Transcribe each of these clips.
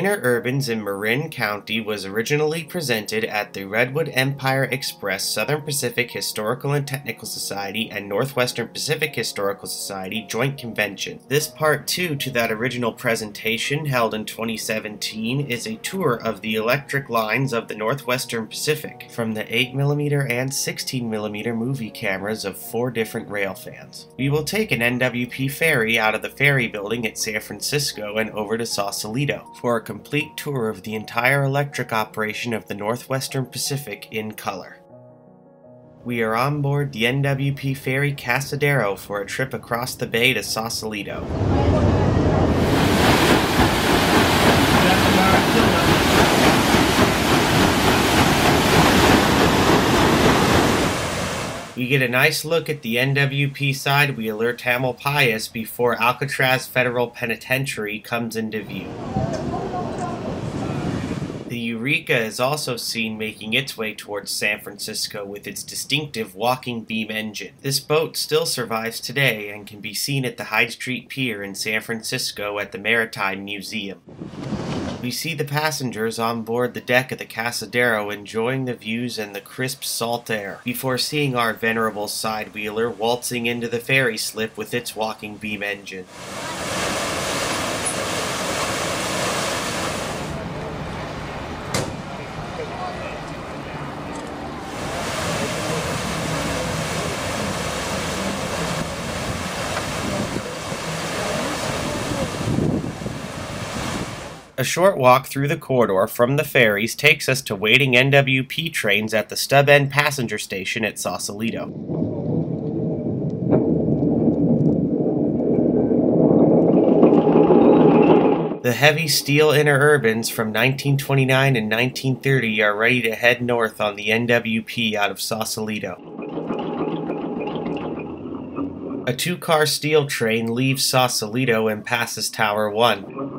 Interurbans in Marin County was originally presented at the Redwood Empire Express Southern Pacific Historical and Technical Society and Northwestern Pacific Historical Society Joint Convention. This part 2 to that original presentation, held in 2017, is a tour of the electric lines of the Northwestern Pacific from the 8mm and 16mm movie cameras of 4 different railfans. We will take an NWP ferry out of the ferry building at San Francisco and over to Sausalito for a complete tour of the entire electric operation of the Northwestern Pacific in color. We are on board the NWP ferry Casadero for a trip across the bay to Sausalito. We get a nice look at the NWP side wheeler Tamalpais before Alcatraz Federal Penitentiary comes into view. The Eureka is also seen making its way towards San Francisco with its distinctive walking beam engine. This boat still survives today and can be seen at the Hyde Street Pier in San Francisco at the Maritime Museum. We see the passengers on board the deck of the Casadero enjoying the views and the crisp salt air, before seeing our venerable side wheeler waltzing into the ferry slip with its walking beam engine. A short walk through the corridor from the ferries takes us to waiting NWP trains at the Stub End passenger station at Sausalito. The heavy steel interurbans from 1929 and 1930 are ready to head north on the NWP out of Sausalito. A 2-car steel train leaves Sausalito and passes Tower 1.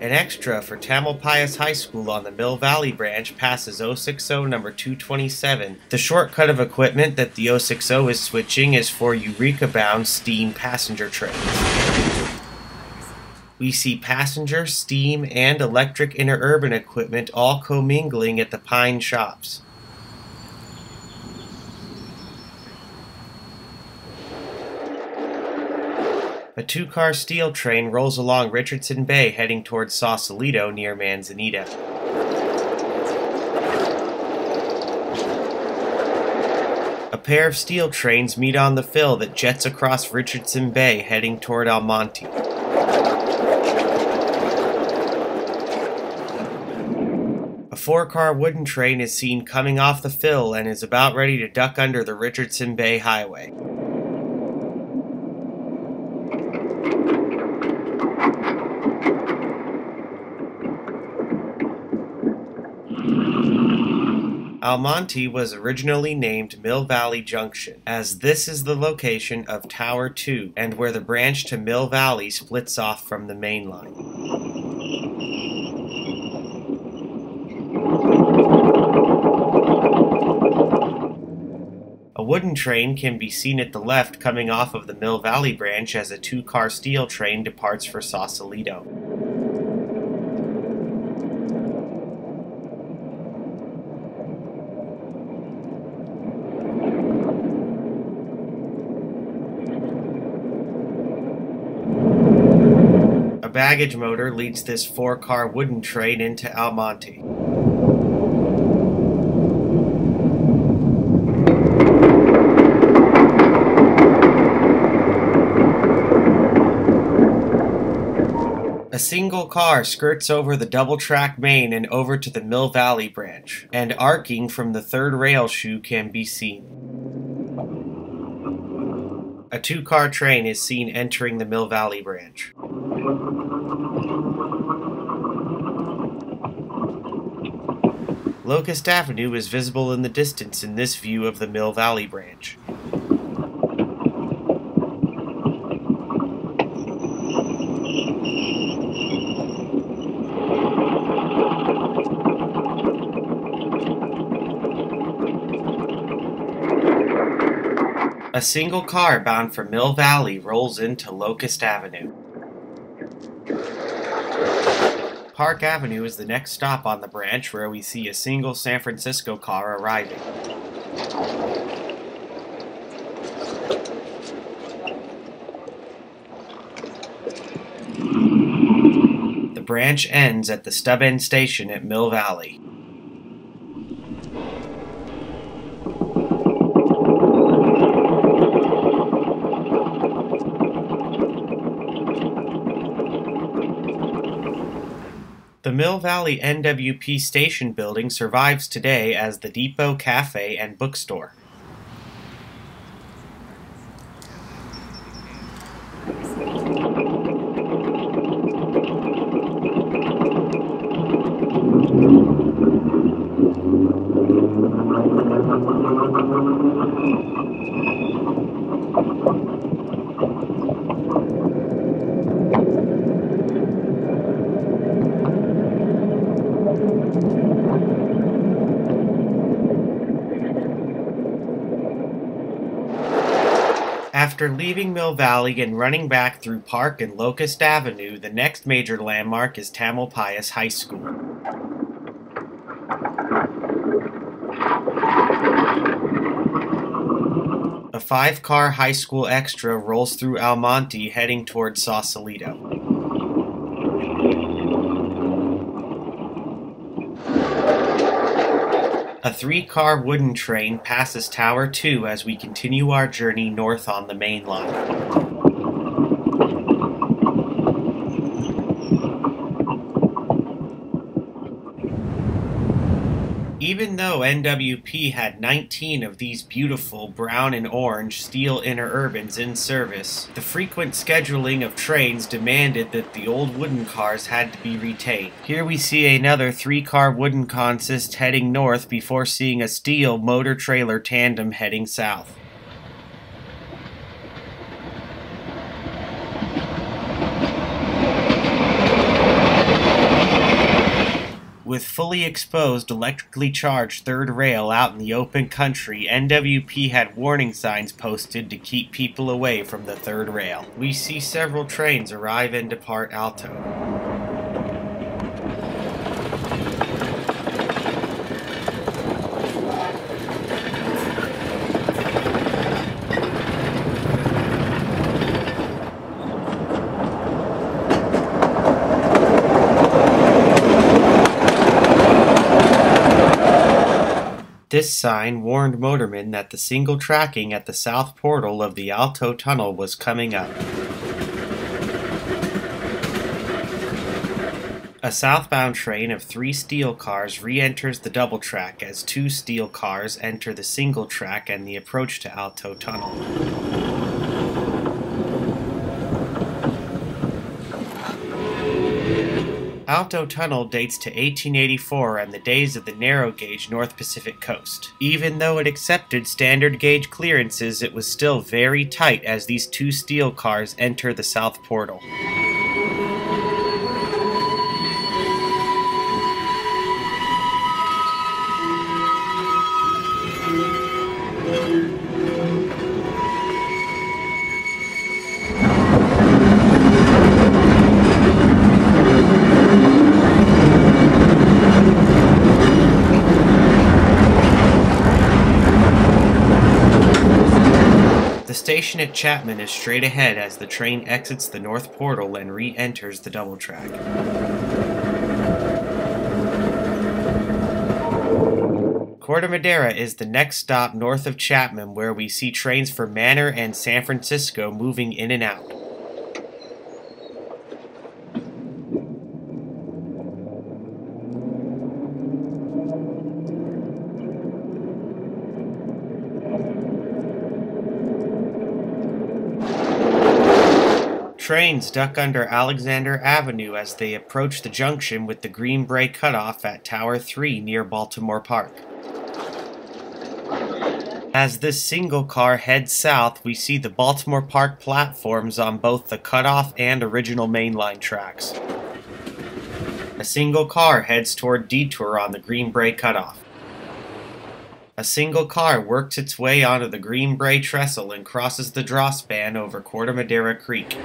An extra for Tamalpais High School on the Mill Valley branch passes 060 number 227. The shortcut of equipment that the 060 is switching is for Eureka-bound steam passenger trains. We see passenger, steam, and electric interurban equipment all commingling at the Pine Shops. A 2-car steel train rolls along Richardson Bay heading towards Sausalito near Manzanita. A pair of steel trains meet on the fill that jets across Richardson Bay heading toward El Monte. A 4-car wooden train is seen coming off the fill and is about ready to duck under the Richardson Bay Highway. El Monte was originally named Mill Valley Junction, as this is the location of Tower 2 and where the branch to Mill Valley splits off from the main line. A wooden train can be seen at the left coming off of the Mill Valley branch as a 2-car steel train departs for Sausalito. A baggage motor leads this 4-car wooden train into El Monte. A single car skirts over the double-track main and over to the Mill Valley branch, and arcing from the 3rd rail shoe can be seen. A 2-car train is seen entering the Mill Valley branch. Locust Avenue is visible in the distance in this view of the Mill Valley branch. A single car bound for Mill Valley rolls into Locust Avenue. Park Avenue is the next stop on the branch, where we see a single San Francisco car arriving. The branch ends at the stub end station at Mill Valley. The Mill Valley NWP station building survives today as the Depot Cafe and Bookstore. After leaving Mill Valley and running back through Park and Locust Avenue, the next major landmark is Tamalpais High School. A 5-car high school extra rolls through Almonte heading towards Sausalito. A 3-car wooden train passes Tower 2 as we continue our journey north on the main line. Even though NWP had 19 of these beautiful brown and orange steel interurbans in service, the frequent scheduling of trains demanded that the old wooden cars had to be retained. Here we see another 3-car wooden consist heading north before seeing a steel motor-trailer tandem heading south. With fully exposed, electrically charged third rail out in the open country, NWP had warning signs posted to keep people away from the third rail. We see several trains arrive and depart Alto. This sign warned motormen that the single tracking at the south portal of the Alto Tunnel was coming up. A southbound train of 3 steel cars re-enters the double track as 2 steel cars enter the single track and the approach to Alto Tunnel. Alto Tunnel dates to 1884 and the days of the narrow-gauge North Pacific coast. Even though it accepted standard-gauge clearances, it was still very tight as these 2 steel cars enter the south portal. The station at Chapman is straight ahead as the train exits the north portal and re-enters the double track. Corte Madera is the next stop north of Chapman, where we see trains for Manor and San Francisco moving in and out. Trains duck under Alexander Avenue as they approach the junction with the Green Bray cutoff at Tower 3 near Baltimore Park. As this single car heads south, we see the Baltimore Park platforms on both the cutoff and original mainline tracks. A single car heads toward Detour on the Green Bray cutoff. A single car works its way onto the Green Brae Trestle and crosses the draw span over Corte Madera Creek.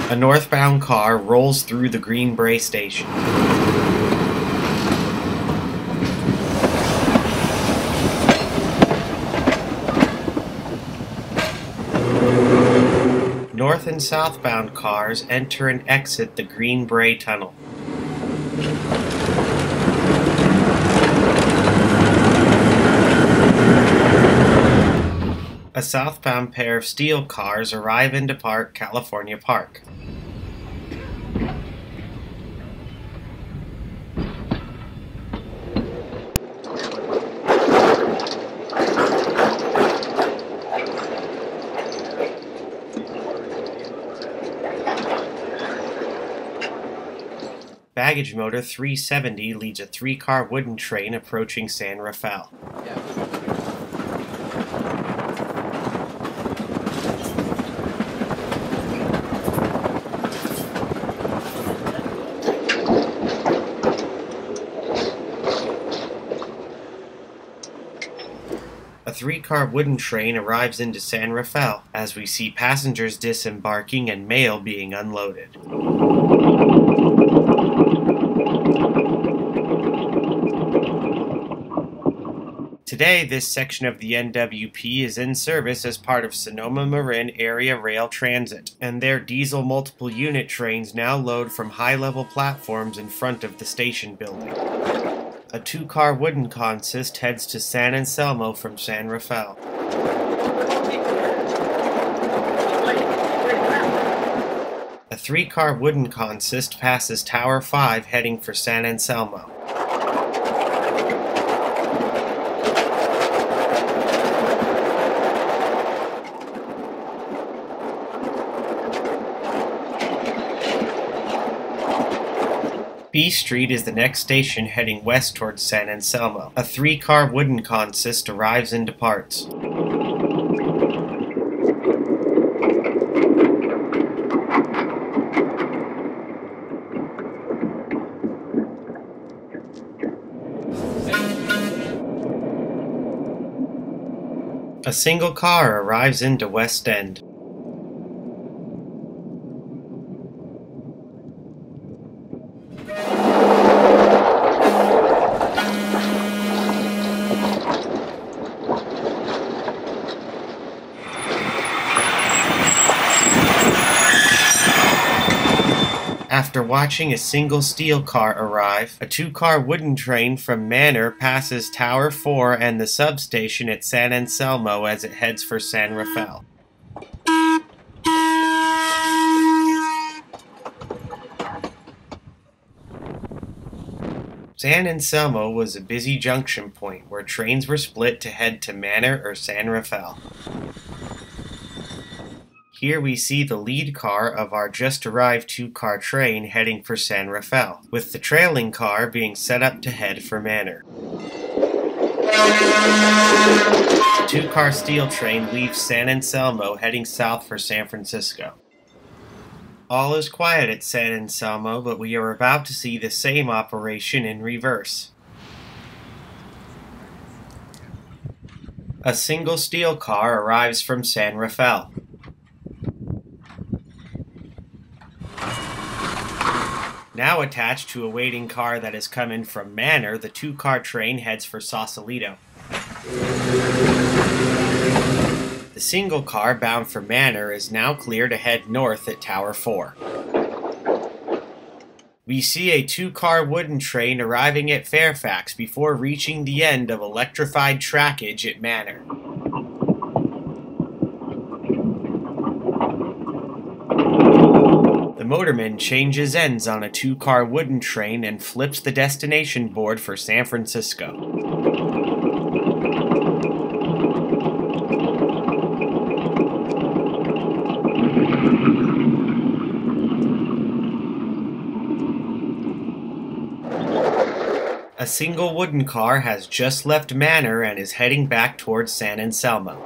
A northbound car rolls through the Green Brae station. North and southbound cars enter and exit the Green Brae Tunnel. A southbound pair of steel cars arrive into Park, California Park. Baggage motor 370 leads a 3-car wooden train approaching San Rafael. A 3-car wooden train arrives into San Rafael as we see passengers disembarking and mail being unloaded. Today, this section of the NWP is in service as part of Sonoma Marin Area Rail Transit, and their diesel multiple unit trains now load from high-level platforms in front of the station building. A 2-car wooden consist heads to San Anselmo from San Rafael. A 3-car wooden consist passes Tower 5 heading for San Anselmo. B Street is the next station heading west towards San Anselmo. A 3-car wooden consist arrives and departs. A single car arrives into West End. After watching a single steel car arrive, a 2-car wooden train from Manor passes Tower 4 and the substation at San Anselmo as it heads for San Rafael. San Anselmo was a busy junction point where trains were split to head to Manor or San Rafael. Here we see the lead car of our just-arrived 2-car train heading for San Rafael, with the trailing car being set up to head for Manor. The 2-car steel train leaves San Anselmo heading south for San Francisco. All is quiet at San Anselmo, but we are about to see the same operation in reverse. A single steel car arrives from San Rafael. Now attached to a waiting car that has come in from Manor, the 2-car train heads for Sausalito. The single car bound for Manor is now clear to head north at Tower 4. We see a 2-car wooden train arriving at Fairfax before reaching the end of electrified trackage at Manor. The motorman changes ends on a 2-car wooden train and flips the destination board for San Francisco. A single wooden car has just left Manor and is heading back towards San Anselmo.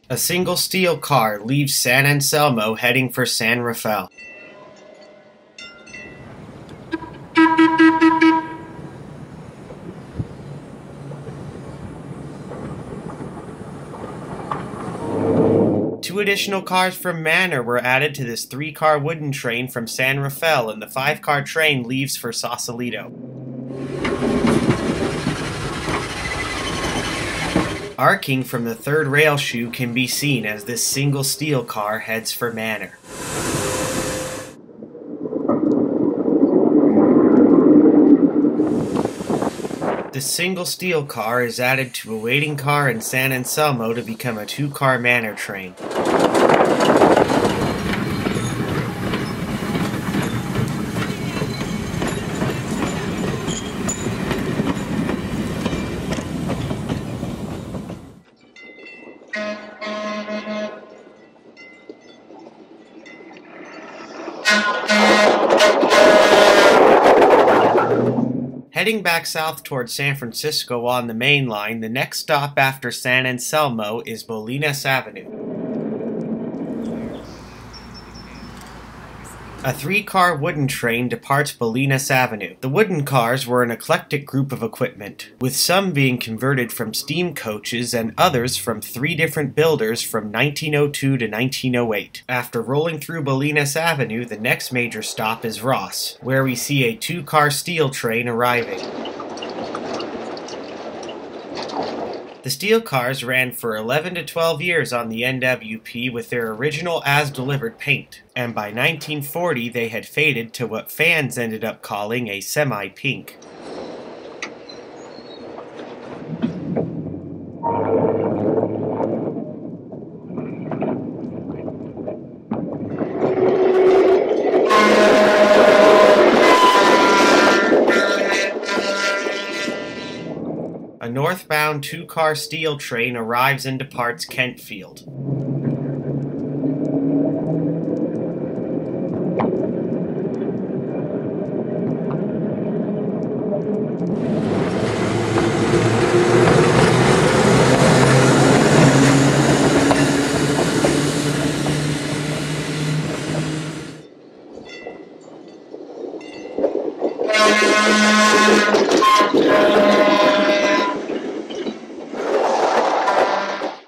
A single steel car leaves San Anselmo heading for San Rafael. Two additional cars from Manor were added to this 3-car wooden train from San Rafael, and the 5-car train leaves for Sausalito. Arcing from the 3rd rail shoe can be seen as this single steel car heads for Manor. The single steel car is added to a waiting car in San Anselmo to become a 2-car Manor train. Heading back south towards San Francisco on the main line, the next stop after San Anselmo is Bolinas Avenue. A 3-car wooden train departs Bolinas Avenue. The wooden cars were an eclectic group of equipment, with some being converted from steam coaches and others from 3 different builders from 1902 to 1908. After rolling through Bolinas Avenue, the next major stop is Ross, where we see a 2-car steel train arriving. The steel cars ran for 11 to 12 years on the NWP with their original as-delivered paint, and by 1940 they had faded to what fans ended up calling a semi-pink. A northbound 2-car steel train arrives and departs Kentfield.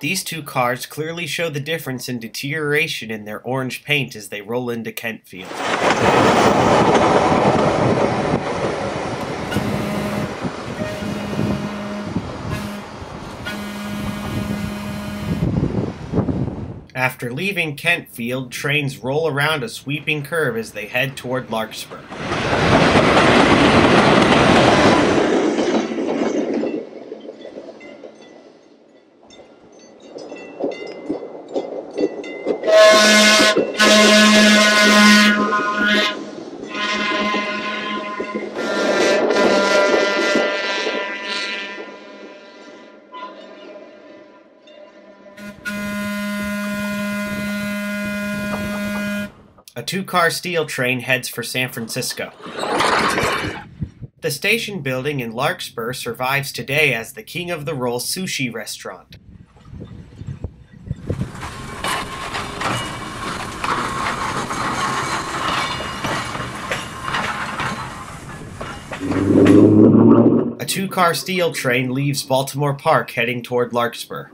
These 2 cars clearly show the difference in deterioration in their orange paint as they roll into Kentfield. After leaving Kentfield, trains roll around a sweeping curve as they head toward Larkspur. A 2-car steel train heads for San Francisco. The station building in Larkspur survives today as the King of the Roll sushi restaurant. A 2-car steel train leaves Baltimore Park heading toward Larkspur.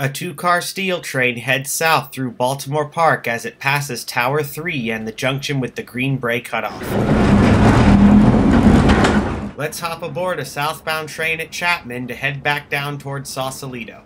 A 2-car steel train heads south through Baltimore Park as it passes Tower 3 and the junction with the Green Bray Cutoff. Let's hop aboard a southbound train at Chapman to head back down towards Sausalito.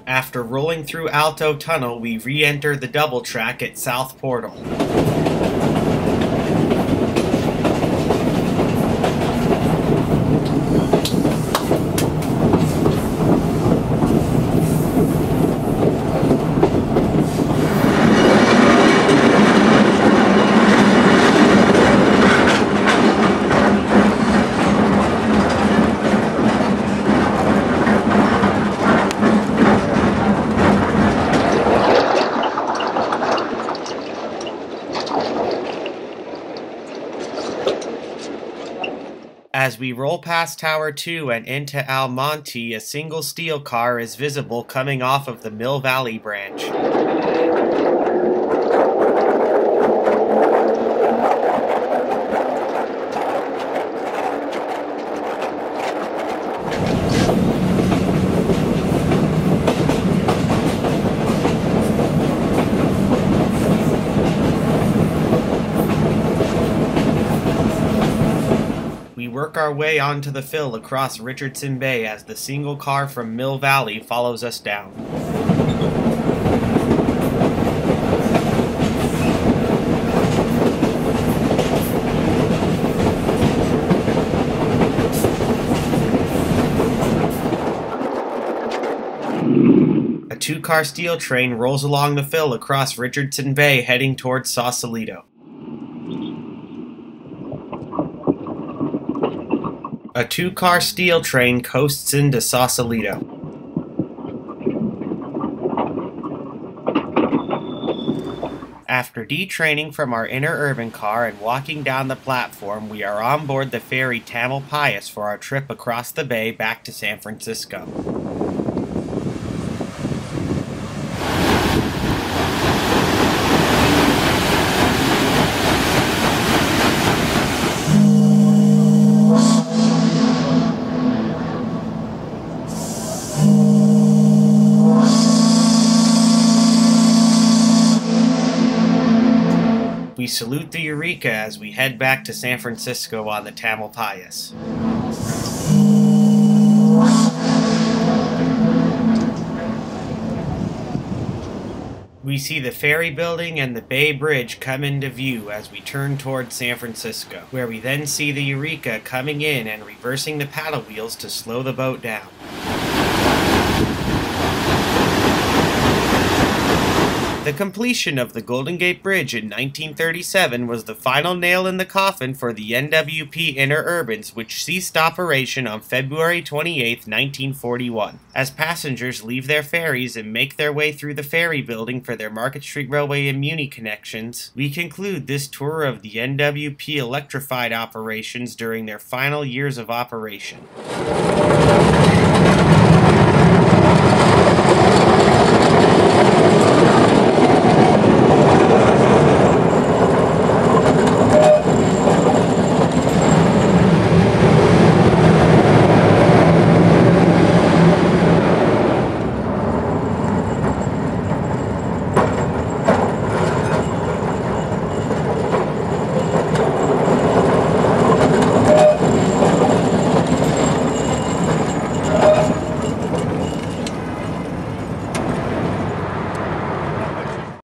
After rolling through Alto Tunnel, we re-enter the double track at South Portal. As we roll past Tower 2 and into Almonte, a single steel car is visible coming off of the Mill Valley branch. We work our way onto the fill across Richardson Bay as the single car from Mill Valley follows us down. A two-car steel train rolls along the fill across Richardson Bay heading towards Sausalito. A two-car steel train coasts into Sausalito. After detraining from our interurban car and walking down the platform, we are on board the ferry Tamalpais for our trip across the bay back to San Francisco. We salute the Eureka as we head back to San Francisco on the Tamalpais. We see the ferry building and the Bay Bridge come into view as we turn towards San Francisco, where we then see the Eureka coming in and reversing the paddle wheels to slow the boat down. The completion of the Golden Gate Bridge in 1937 was the final nail in the coffin for the NWP Interurbans, which ceased operation on February 28, 1941. As passengers leave their ferries and make their way through the ferry building for their Market Street Railway and Muni connections, we conclude this tour of the NWP electrified operations during their final years of operation.